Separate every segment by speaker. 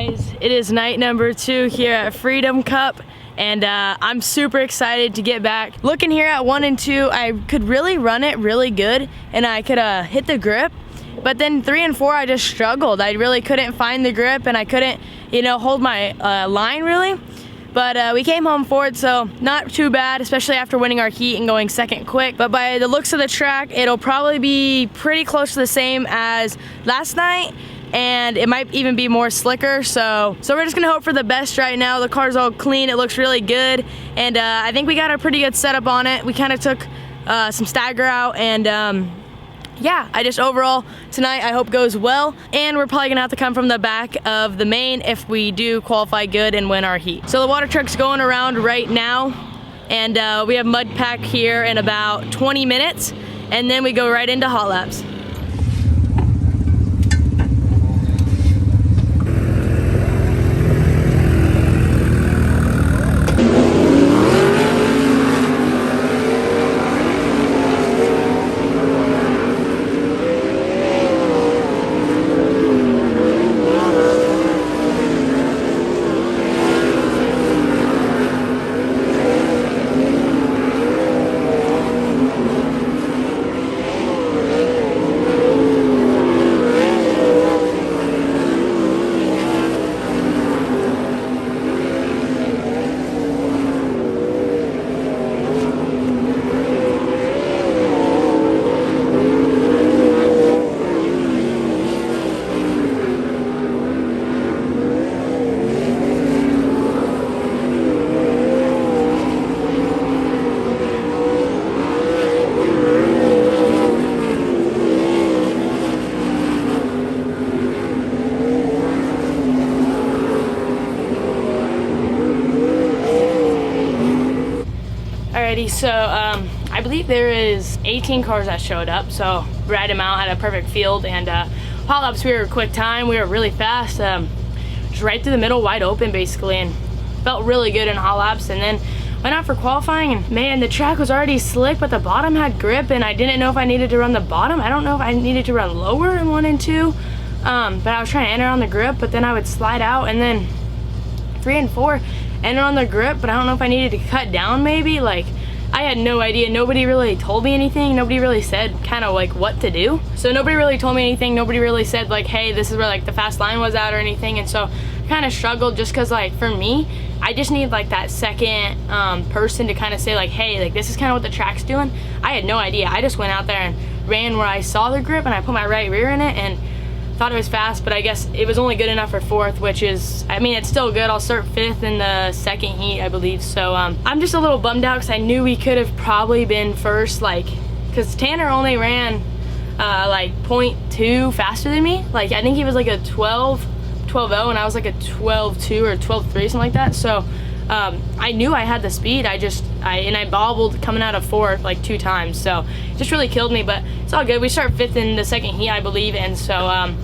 Speaker 1: guys, it is night number 2 here at Freedom Cup, and I'm super excited to get back. Looking here at 1 and 2, I could really run it really good and I could hit the grip, but then 3 and 4 I just struggled. I really couldn't find the grip and I couldn't, hold my line really. But we came home fourth, so not too bad, especially after winning our heat and going second quick. But by the looks of the track, it'll probably be pretty close to the same as last night, and it might even be more slicker. So we're just gonna hope for the best right now. The car's all clean, it looks really good, and I think we got a pretty good setup on it. We kind of took some stagger out, and yeah, overall tonight I hope goes well, and we're probably gonna have to come from the back of the main if we do qualify good and win our heat. So the water truck's going around right now, and we have mud pack here in about 20 minutes, and then we go right into hot laps. Alrighty, so I believe there is 18 cars that showed up, so right amount, had a perfect field, and hot laps we were a quick time, we were really fast, just right through the middle, wide open basically, and felt really good in hot laps. And then went out for qualifying, and man, the track was already slick, but the bottom had grip, and I didn't know if I needed to run the bottom. I don't know if I needed to run lower in 1 and 2, but I was trying to enter on the grip, but then I would slide out, and then 3 and 4 enter on the grip, but I don't know if I needed to cut down maybe. Like, I had no idea. Nobody really told me anything. Nobody really said kind of like what to do. So nobody really told me anything. Nobody really said like, hey, this is where like the fast line was at or anything. And so I kind of struggled just because like for me, I just need like that second person to kind of say like, hey, like this is kind of what the track's doing. I had no idea. I just went out there and ran where I saw the grip, and I put my right rear in it and thought it was fast, but I guess it was only good enough for fourth, which is, I mean, it's still good. I'll start fifth in the second heat, I believe. So I'm just a little bummed out because I knew we could have probably been first, like, because Tanner only ran like 0.2 faster than me. Like, I think he was like a 12.0 and I was like a 12.2 or 12.3, something like that. So I knew I had the speed. I bobbled coming out of fourth like 2 times, so it just really killed me. But it's all good. We start fifth in the second heat, I believe, and so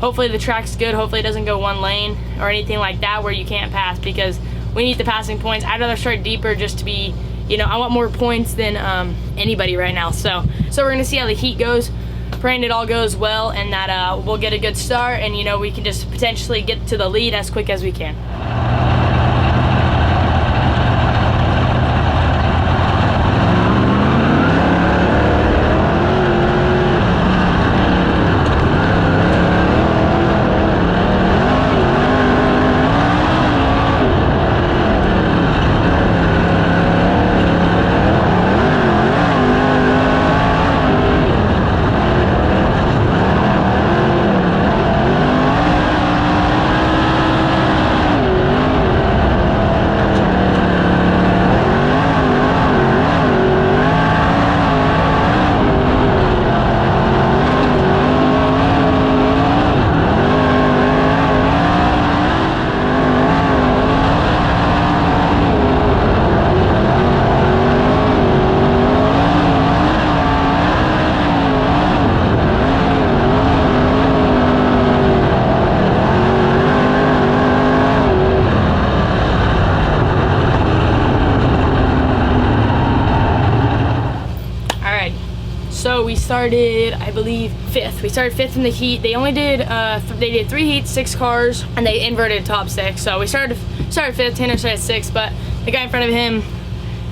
Speaker 1: hopefully the track's good. Hopefully it doesn't go one lane or anything like that where you can't pass, because we need the passing points. I'd rather start deeper just to be, I want more points than anybody right now. So we're gonna see how the heat goes. Praying it all goes well, and that we'll get a good start, and we can just potentially get to the lead as quick as we can. started, I believe, 5th. We started 5th in the heat. They only did, they did 3 heats, 6 cars, and they inverted top 6. So we started 5th, Tanner started 6th, but the guy in front of him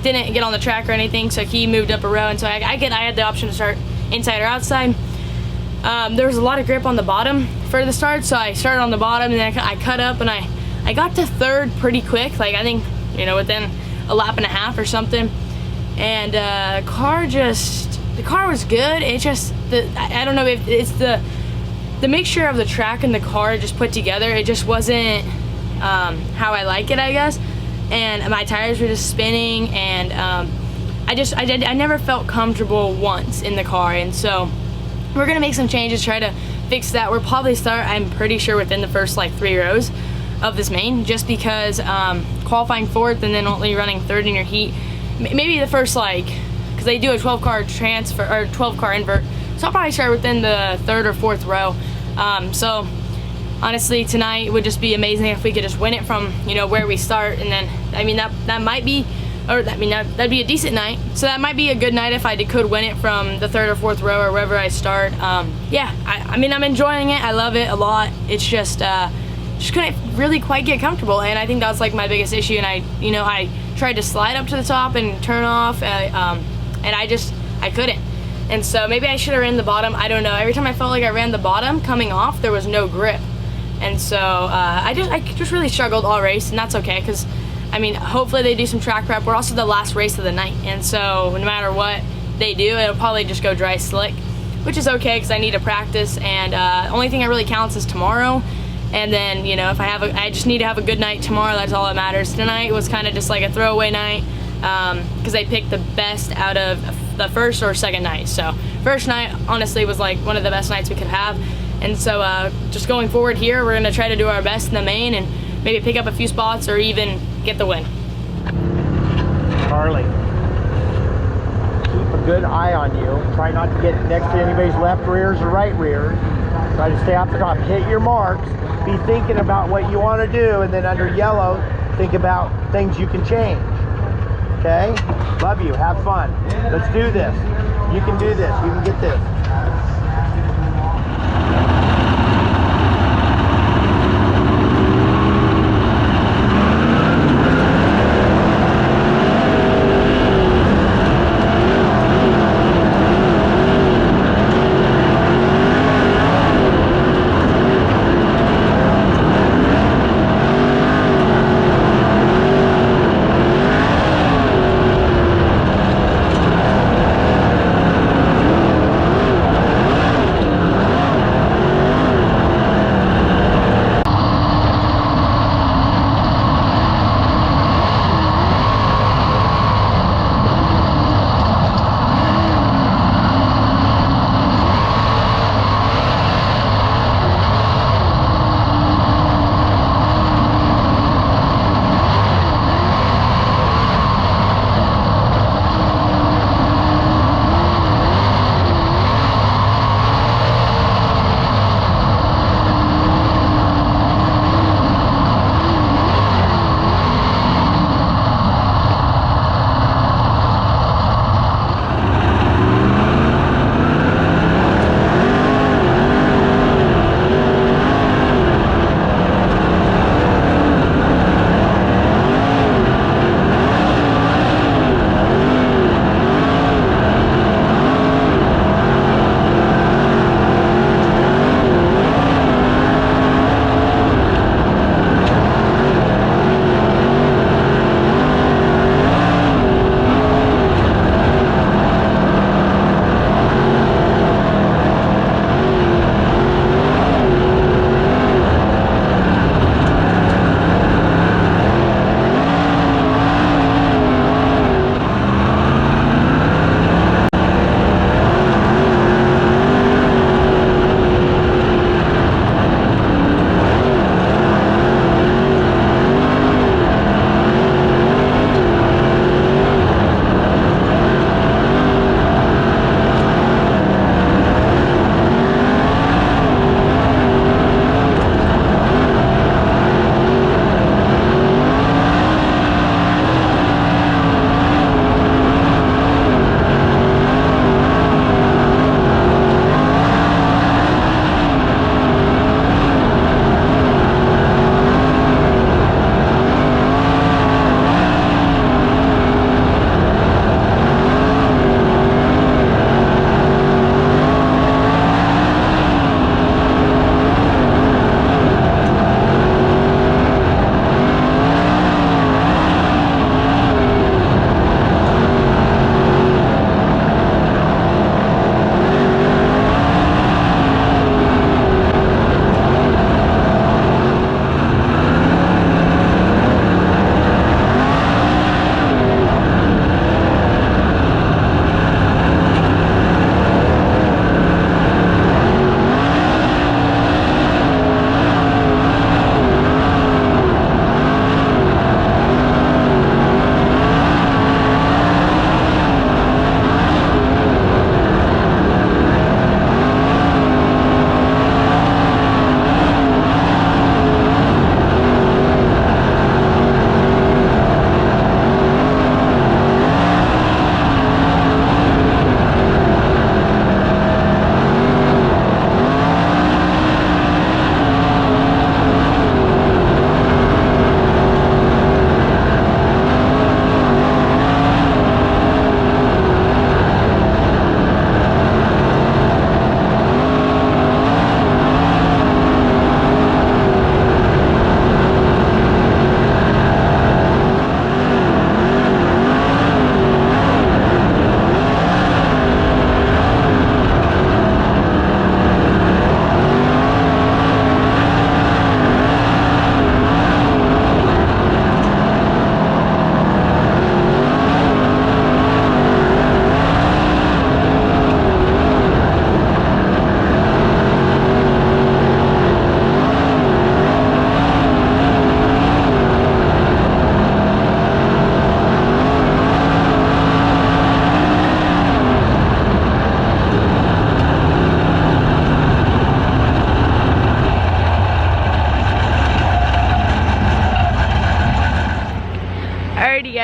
Speaker 1: didn't get on the track or anything, so he moved up a row, and so I had the option to start inside or outside. There was a lot of grip on the bottom for the start, so I started on the bottom, and then I cut up, and I got to 3rd pretty quick, like I think, you know, within a lap and a half or something. And the car was good. It just, I don't know if it's the mixture of the track and the car just put together. It just wasn't how I like it, I guess. And my tires were just spinning, and I never felt comfortable once in the car. And so we're gonna make some changes, try to fix that. We'll probably start, I'm pretty sure, within the first like 3 rows of this main, just because qualifying 4th and then only running 3rd in your heat, maybe the first, like, because they do a 12-car transfer or 12-car invert, so I'll probably start within the 3rd or 4th row. So honestly, tonight would just be amazing if we could just win it from, you know, where we start. And then, I mean, that might be, or I mean, that'd be a decent night. So that might be a good night if I could win it from the 3rd or 4th row or wherever I start. Yeah, I mean, I'm enjoying it. I love it a lot. It's just couldn't really quite get comfortable, and I think that was like my biggest issue. And I tried to slide up to the top and turn off, and I couldn't. And so maybe I should have ran the bottom. I don't know. Every time I felt like I ran the bottom coming off, there was no grip. And so I just really struggled all race, and that's okay, because I mean, hopefully they do some track prep. We're also the last race of the night, and so no matter what they do, it'll probably just go dry slick, which is okay because I need to practice. And only thing that really counts is tomorrow. And then, you know, if I just need to have a good night tomorrow. That's all that matters. Tonight was kind of just like a throwaway night, because they picked the best out of the first or second night. So first night honestly was like one of the best nights we could have. And so just going forward here, we're gonna try to do our best in the main and maybe pick up a few spots or even get the win.
Speaker 2: Carly, keep a good eye on you. Try not to get next to anybody's left rears or right rears. Try to stay off the top. Hit your marks. Be thinking about what you want to do, and then under yellow, think about things you can change. Okay? Love you. Have fun. Let's do this. You can do this. You can get this.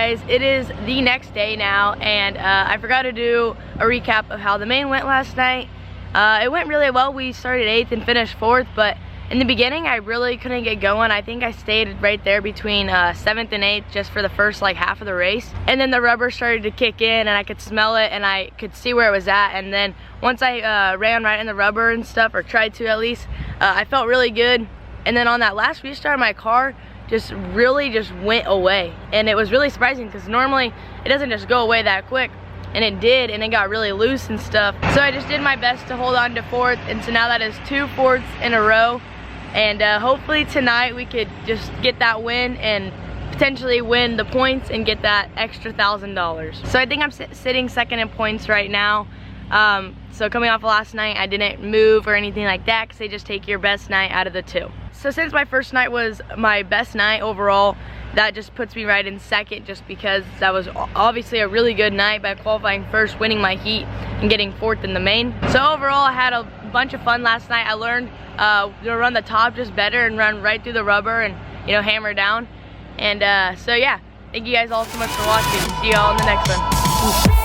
Speaker 1: guys, it is the next day now, and I forgot to do a recap of how the main went last night. It went really well. We started 8th and finished 4th, but in the beginning I really couldn't get going. I think I stayed right there between 7th and 8th just for the first like half of the race, and then the rubber started to kick in and I could smell it and I could see where it was at, and then once I ran right in the rubber and stuff, or tried to at least, I felt really good. And then on that last restart, my car really went away, and it was really surprising because normally it doesn't just go away that quick, and it did, and it got really loose and stuff. So I just did my best to hold on to 4th, and so now that is 2 4ths in a row, and hopefully tonight we could just get that win and potentially win the points and get that extra $1,000. So I think I'm sitting 2nd in points right now. So coming off of last night, I didn't move or anything like that because they just take your best night out of the 2. So since my first night was my best night overall, that just puts me right in 2nd, just because that was obviously a really good night by qualifying 1st, winning my heat, and getting 4th in the main. So overall, I had a bunch of fun last night. I learned to run the top just better and run right through the rubber and, you know, hammer down. And so yeah, thank you guys all so much for watching. See you all in the next one.